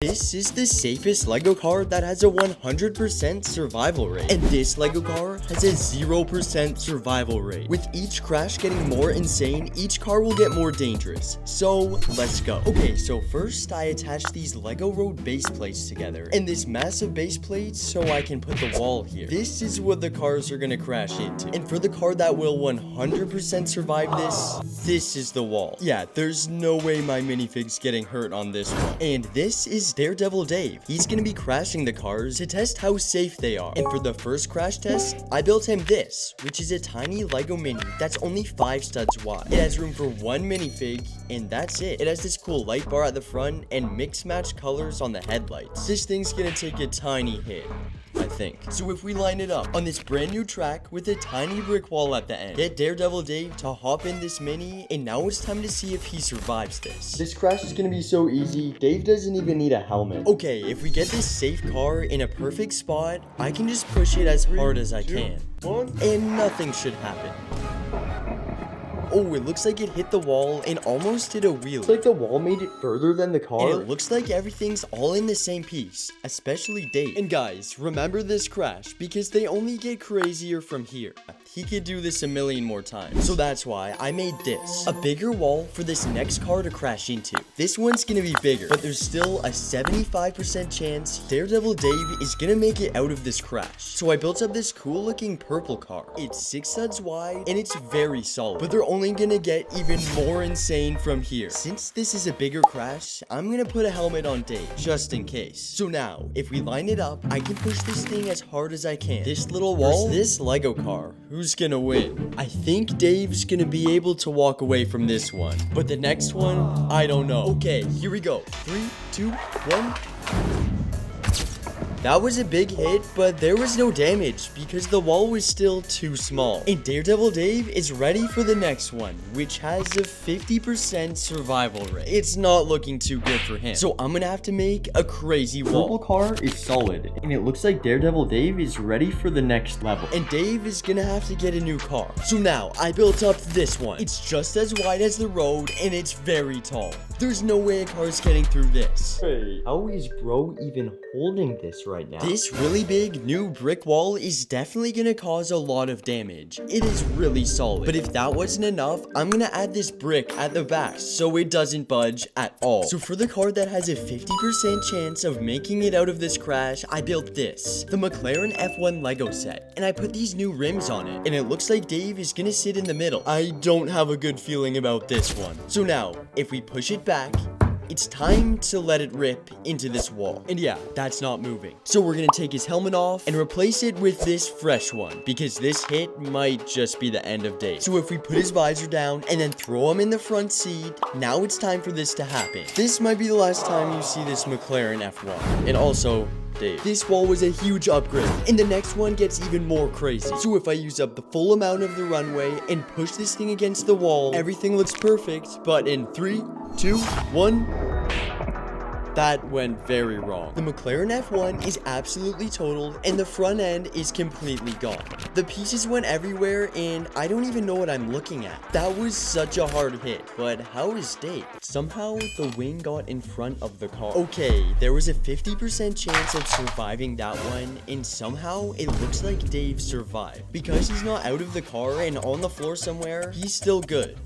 This is the safest Lego car that has a 100% survival rate. And this Lego car has a 0% survival rate. With each crash getting more insane, each car will get more dangerous. So, let's go. Okay, so first I attached these Lego road base plates together. And this massive base plate so I can put the wall here. This is what the cars are gonna crash into. And for the car that will 100% survive this is the wall. Yeah, there's no way my minifig's getting hurt on this one. And this is Daredevil Dave. He's gonna be crashing the cars to test how safe they are. And for the first crash test, I built him this, which is a tiny Lego mini that's only 5 studs wide. It has room for 1 minifig, and that's it. It has this cool light bar at the front and mix match colors on the headlights. This thing's gonna take a tiny hit, I think. So if we line it up on this brand new track with a tiny brick wall at the end, get Daredevil Dave to hop in this mini, and now it's time to see if he survives this. This crash is gonna be so easy, Dave doesn't even need a helmet. Okay, if we get this safe car in a perfect spot, I can just push it as hard as I can. And nothing should happen. Oh, it looks like it hit the wall and almost hit a wheel. It's like the wall made it further than the car. And it looks like everything's all in the same piece, especially Dave. And guys, remember this crash because they only get crazier from here. He could do this a million more times. So that's why I made this. A bigger wall for this next car to crash into. This one's gonna be bigger, but there's still a 75% chance Daredevil Dave is gonna make it out of this crash. So I built up this cool looking purple car. It's 6 studs wide and it's very solid, but they're only gonna get even more insane from here. Since this is a bigger crash, I'm gonna put a helmet on Dave, just in case. So now, if we line it up, I can push this thing as hard as I can. This little wall, this Lego car. Who's gonna win? I think Dave's gonna be able to walk away from this one, but the next one, I don't know. Okay, here we go. 3, 2, 1. That was a big hit, but there was no damage because the wall was still too small. And Daredevil Dave is ready for the next one, which has a 50% survival rate. It's not looking too good for him. So I'm gonna have to make a crazy wall. Purple car is solid, and it looks like Daredevil Dave is ready for the next level. And Dave is gonna have to get a new car. So now I built up this one. It's just as wide as the road, and it's very tall. There's no way a car's getting through this. Hey, how is bro even holding this right now? This really big new brick wall is definitely gonna cause a lot of damage. It is really solid. But if that wasn't enough, I'm gonna add this brick at the back so it doesn't budge at all. So for the car that has a 50% chance of making it out of this crash, I built this, the McLaren F1 Lego set. And I put these new rims on it. And it looks like Dave is gonna sit in the middle. I don't have a good feeling about this one. So now, if we push it back, it's time to let it rip into this wall. And yeah, that's not moving. So we're gonna take his helmet off and replace it with this fresh one because this hit might just be the end of Dave. So if we put his visor down and then throw him in the front seat, now it's time for this to happen. This might be the last time you see this McLaren F1. And also, Dave. This wall was a huge upgrade, and the next one gets even more crazy. So if I use up the full amount of the runway and push this thing against the wall, everything looks perfect, but in 3, 2, 1... that went very wrong. The McLaren F1 is absolutely totaled and the front end is completely gone. The pieces went everywhere and I don't even know what I'm looking at. That was such a hard hit, but how is Dave? Somehow the wing got in front of the car. Okay, there was a 50% chance of surviving that one and somehow it looks like Dave survived. Because he's not out of the car and on the floor somewhere, he's still good.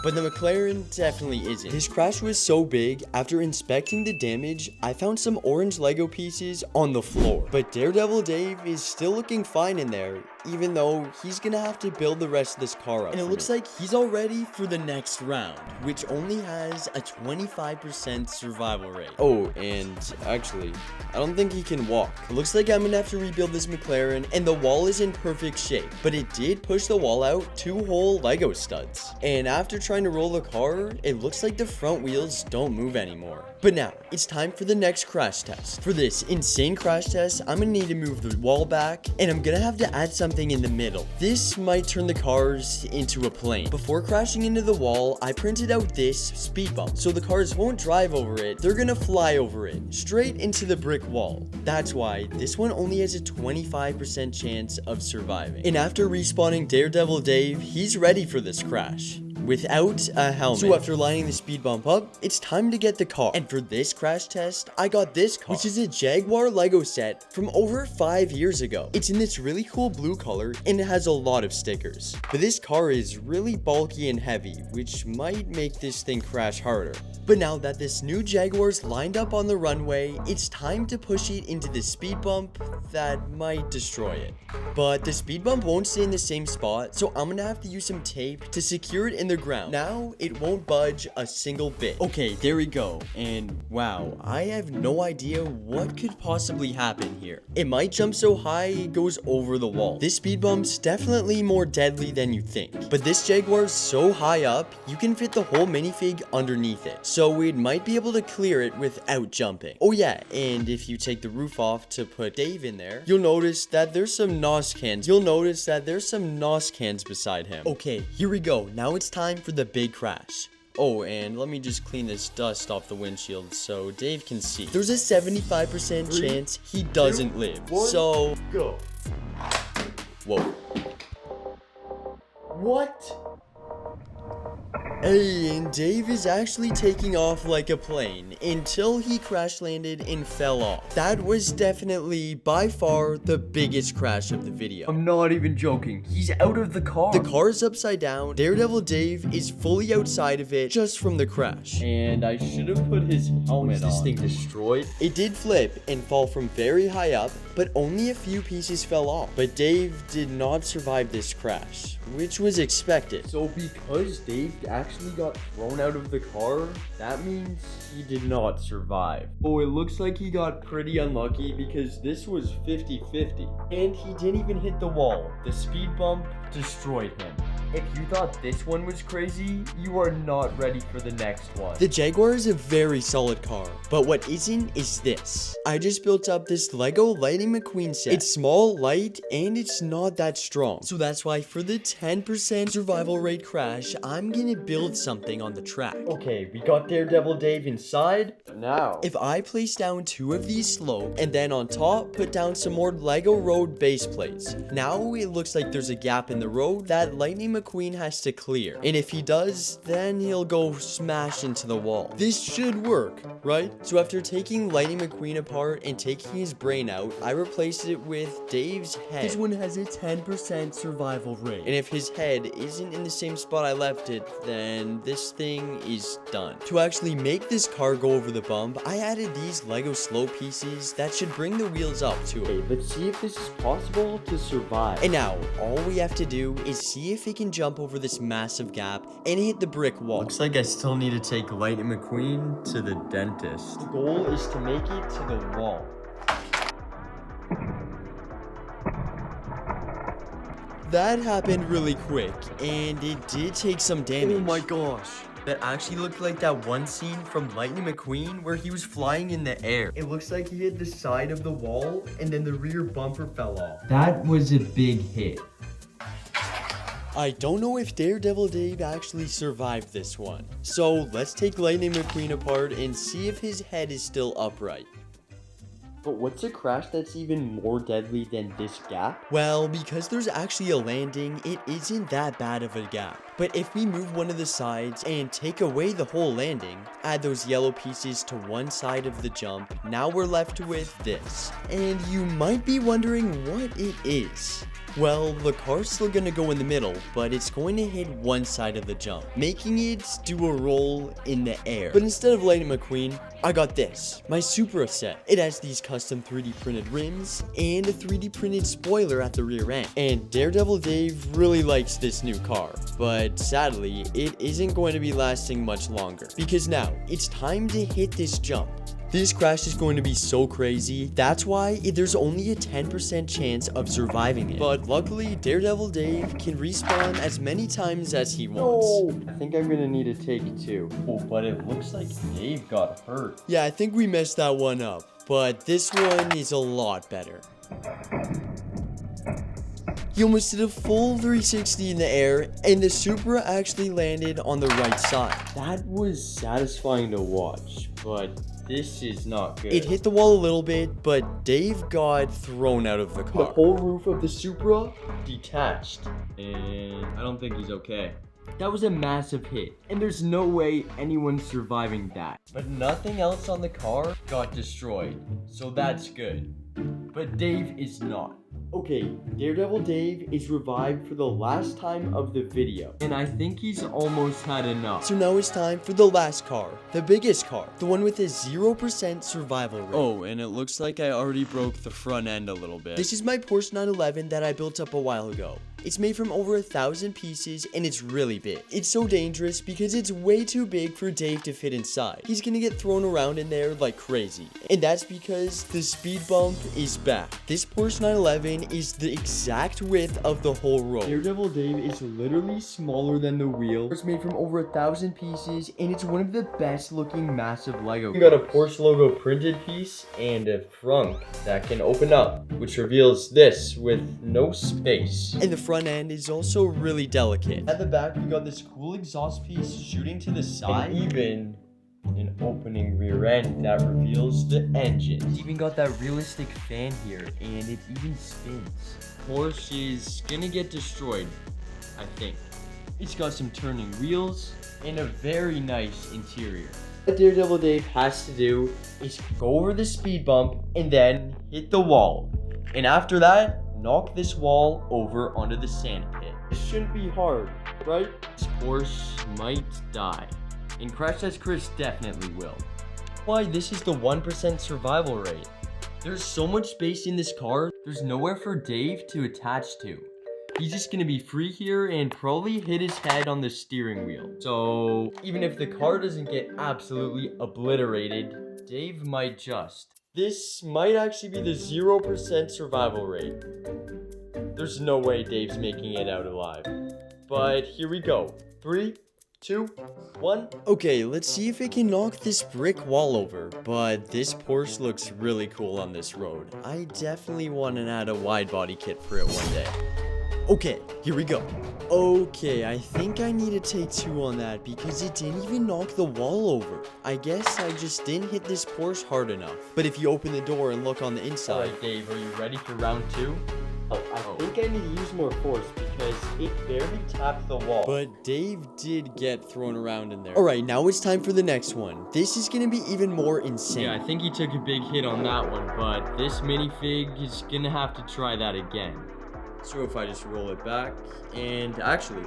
But the McLaren definitely isn't. This crash was so big, after inspecting the damage, I found some orange Lego pieces on the floor. But Daredevil Dave is still looking fine in there, even though he's gonna have to build the rest of this car up. And it looks like he's all ready for the next round, which only has a 25% survival rate. Oh, and actually, I don't think he can walk. It looks like I'm gonna have to rebuild this McLaren, and the wall is in perfect shape. But it did push the wall out 2 whole Lego studs. And after trying to roll the car, it looks like the front wheels don't move anymore. But now, it's time for the next crash test. For this insane crash test, I'm gonna need to move the wall back, and I'm gonna have to add something in the middle. This might turn the cars into a plane. Before crashing into the wall, I printed out this speed bump, so the cars won't drive over it, they're gonna fly over it, straight into the brick wall. That's why this one only has a 25% chance of surviving. And after respawning Daredevil Dave, he's ready for this crash. without a helmet. So after lining the speed bump up, it's time to get the car. And for this crash test, I got this car, which is a Jaguar Lego set from over 5 years ago. It's in this really cool blue color and it has a lot of stickers. But this car is really bulky and heavy, which might make this thing crash harder. But now that this new Jaguar's lined up on the runway, it's time to push it into the speed bump that might destroy it. But the speed bump won't stay in the same spot, so I'm gonna have to use some tape to secure it in the ground. Now, it won't budge a single bit. Okay, there we go. And wow, I have no idea what could possibly happen here. It might jump so high it goes over the wall. This speed bump's definitely more deadly than you think. But this Jaguar's so high up, you can fit the whole minifig underneath it. So we might be able to clear it without jumping. Oh yeah, and if you take the roof off to put Dave in there, you'll notice that there's some NOS cans. Beside him. Okay, here we go. Now it's time for the big crash. Oh, and let me just clean this dust off the windshield so Dave can see. There's a 75% chance he doesn't live. So, go. Whoa. What? Hey, and Dave is actually taking off like a plane until he crash landed and fell off. That was definitely by far the biggest crash of the video. I'm not even joking. He's out of the car. The car is upside down. Daredevil Dave is fully outside of it just from the crash. And I should have put his helmet on. Is this thing destroyed? It did flip and fall from very high up, but only a few pieces fell off. But Dave did not survive this crash, which was expected. So because Dave actually got thrown out of the car, that means he did not survive. Oh, it looks like he got pretty unlucky because this was 50-50. And he didn't even hit the wall. The speed bump destroyed him. If you thought this one was crazy, you are not ready for the next one. The Jaguar is a very solid car, but what isn't is this. I just built up this Lego Lightning McQueen set. It's small, light, and it's not that strong. So that's why for the 10% survival rate crash, I'm gonna build something on the track. Okay, we got Daredevil Dave inside. Now, if I place down 2 of these slope, and then on top, put down some more Lego road base plates. Now it looks like there's a gap in the road that Lightning McQueen has to clear. And if he does, then he'll go smash into the wall. This should work, right? So after taking Lightning McQueen apart and taking his brain out, I replaced it with Dave's head. This one has a 10% survival rate. And if his head isn't in the same spot I left it, then this thing is done. To actually make this car go over the bump, I added these Lego slow pieces that should bring the wheels up to it. Okay, let's see if this is possible to survive. And now, all we have to do is see if it can jump over this massive gap and hit the brick wall. Looks like I still need to take Lightning McQueen to the dentist. The goal is to make it to the wall. That happened really quick, and it did take some damage. Oh my gosh. That actually looked like that one scene from Lightning McQueen where he was flying in the air. It looks like he hit the side of the wall and then the rear bumper fell off. That was a big hit. I don't know if Daredevil Dave actually survived this one. So let's take Lightning McQueen apart and see if his head is still upright. But what's a crash that's even more deadly than this gap? Well, because there's actually a landing, it isn't that bad of a gap. But if we move one of the sides and take away the whole landing, add those yellow pieces to one side of the jump, now we're left with this. And you might be wondering what it is. Well, the car's still gonna go in the middle, but it's going to hit one side of the jump, making it do a roll in the air. But instead of Lightning McQueen, I got this, my Supra set. It has these custom 3D printed rims and a 3D printed spoiler at the rear end. And Daredevil Dave really likes this new car, but sadly, it isn't going to be lasting much longer. Because now, it's time to hit this jump. This crash is going to be so crazy, that's why there's only a 10% chance of surviving it. But luckily, Daredevil Dave can respawn as many times as he wants. I think I'm gonna need a take 2. Oh, but it looks like Dave got hurt. Yeah, I think we messed that one up, but this one is a lot better. He almost did a full 360 in the air, and the Supra actually landed on the right side. That was satisfying to watch, but this is not good. It hit the wall a little bit, but Dave got thrown out of the car. The whole roof of the Supra detached, and I don't think he's okay. That was a massive hit, and there's no way anyone's surviving that. But nothing else on the car got destroyed, so that's good. But Dave is not. Okay, Daredevil Dave is revived for the last time of the video, and I think he's almost had enough. So now it's time for the last car, the biggest car, the one with a 0% survival rate. Oh, and it looks like I already broke the front end a little bit. This is my Porsche 911 that I built up a while ago. It's made from over 1,000 pieces and it's really big. It's so dangerous because it's way too big for Dave to fit inside. He's gonna get thrown around in there like crazy. And that's because the speed bump is back. This Porsche 911 is the exact width of the whole road. Daredevil Dave is literally smaller than the wheel. It's made from over 1,000 pieces and it's one of the best looking massive Lego. You got a Porsche logo printed piece and a trunk that can open up, which reveals this with no space. And the front end is also really delicate. At the back, we got this cool exhaust piece shooting to the side, and even an opening rear end that reveals the engine. It's even got that realistic fan here, and it even spins. Porsche is gonna get destroyed, I think. It's got some turning wheels and a very nice interior. What Daredevil Dave has to do is go over the speed bump and then hit the wall. And after that, knock this wall over onto the sand pit. This shouldn't be hard, right? This Porsche might die. And Crash Test Chris definitely will. Why, this is the 1% survival rate. There's so much space in this car, there's nowhere for Dave to attach to. He's just gonna be free here and probably hit his head on the steering wheel. So even if the car doesn't get absolutely obliterated, Dave might just. This might actually be the 0% survival rate. There's no way Dave's making it out alive. But here we go. 3, 2, 1. Okay, let's see if it can knock this brick wall over. But this Porsche looks really cool on this road. I definitely want to add a wide body kit for it one day. Okay, here we go. Okay, I think I need to take 2 on that because it didn't even knock the wall over. I guess I just didn't hit this Porsche hard enough. But if you open the door and look on the inside... Alright Dave, are you ready for round 2? I think I need to use more force because it barely tapped the wall. But Dave did get thrown around in there. Alright, now it's time for the next one. This is gonna be even more insane. Yeah, I think he took a big hit on that one, but this minifig is gonna have to try that again. So if I just roll it back, and actually,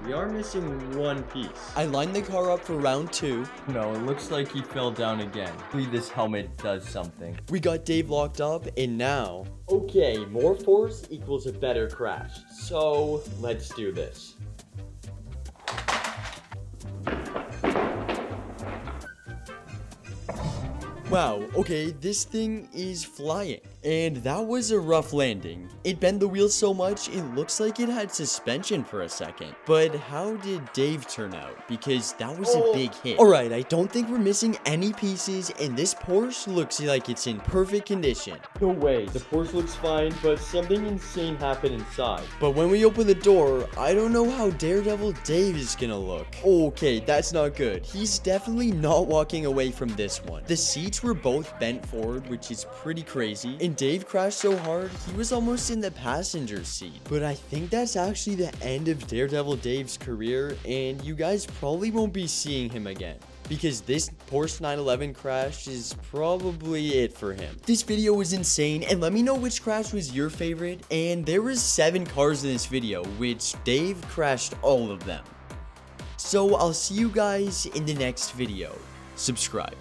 we are missing one piece. I lined the car up for round 2. No, it looks like he fell down again. Hopefully this helmet does something. We got Dave locked up, and now... Okay, more force equals a better crash. So, let's do this. Wow, okay, this thing is flying. And that was a rough landing. It bent the wheels so much, it looks like it had suspension for a second. But how did Dave turn out? Because that was a big hit. Alright, I don't think we're missing any pieces, and this Porsche looks like it's in perfect condition. No way, the Porsche looks fine, but something insane happened inside. But when we open the door, I don't know how Daredevil Dave is gonna look. Okay, that's not good. He's definitely not walking away from this one. The seats were both bent forward, which is pretty crazy. And Dave crashed so hard, he was almost in the passenger seat. But I think that's actually the end of Daredevil Dave's career, and you guys probably won't be seeing him again, because this Porsche 911 crash is probably it for him. This video was insane, and let me know which crash was your favorite. And there was 7 cars in this video, which Dave crashed all of them. So I'll see you guys in the next video. Subscribe.